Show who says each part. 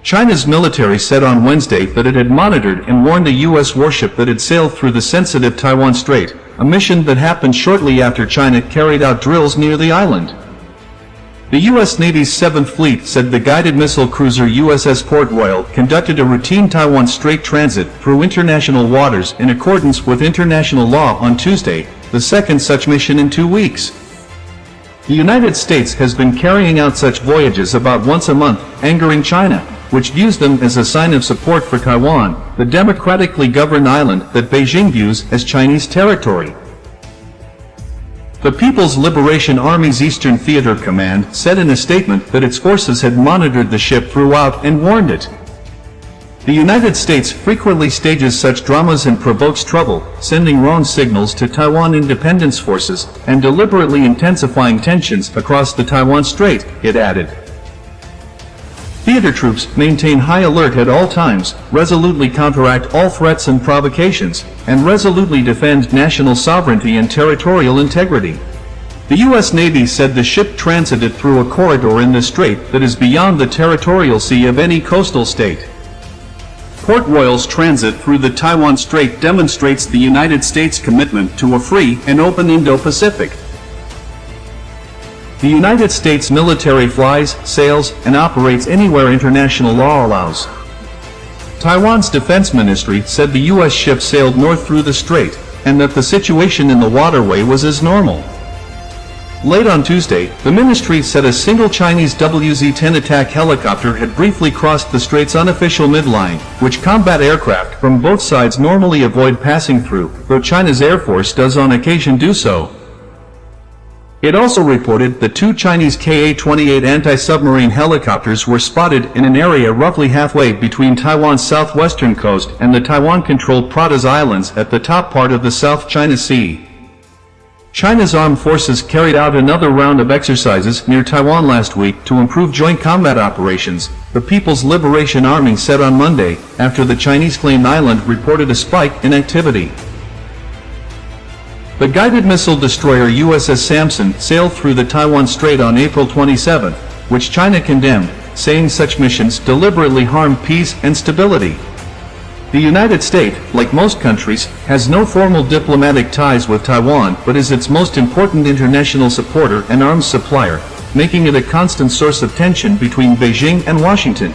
Speaker 1: China's military said on Wednesday that it had monitored and warned a U.S. warship that had sailed through the sensitive Taiwan Strait, a mission that happened shortly after China carried out drills near the island. The U.S. Navy's 7th Fleet said the guided missile cruiser USS Port Royal conducted a routine Taiwan Strait transit through international waters in accordance with international law on Tuesday, the second such mission in 2 weeks. The United States has been carrying out such voyages about once a month, angering China, which views them as a sign of support for Taiwan, the democratically governed island that Beijing views as Chinese territory. The People's Liberation Army's Eastern Theater Command said in a statement that its forces had monitored the ship throughout and warned it. The United States frequently stages such dramas and provokes trouble, sending wrong signals to Taiwan independence forces and deliberately intensifying tensions across the Taiwan Strait, it added. Theater troops maintain high alert at all times, resolutely counteract all threats and provocations, and resolutely defend national sovereignty and territorial integrity. The U.S. Navy said the ship transited through a corridor in the strait that is beyond the territorial sea of any coastal state. Port Royal's transit through the Taiwan Strait demonstrates the United States' commitment to a free and open Indo-Pacific. The United States military flies, sails, and operates anywhere international law allows. Taiwan's defense ministry said the U.S. ship sailed north through the strait, and that the situation in the waterway was as normal. Late on Tuesday, the ministry said a single Chinese WZ-10 attack helicopter had briefly crossed the strait's unofficial midline, which combat aircraft from both sides normally avoid passing through, though China's Air Force does on occasion do so. It also reported that 2 Chinese Ka-28 anti-submarine helicopters were spotted in an area roughly halfway between Taiwan's southwestern coast and the Taiwan-controlled Pratas Islands at the top part of the South China Sea. China's armed forces carried out another round of exercises near Taiwan last week to improve joint combat operations, the People's Liberation Army said on Monday, after the Chinese-claimed island reported a spike in activity. The guided missile destroyer USS Samson sailed through the Taiwan Strait on April 27, which China condemned, saying such missions deliberately harm peace and stability. The United States, like most countries, has no formal diplomatic ties with Taiwan but is its most important international supporter and arms supplier, making it a constant source of tension between Beijing and Washington.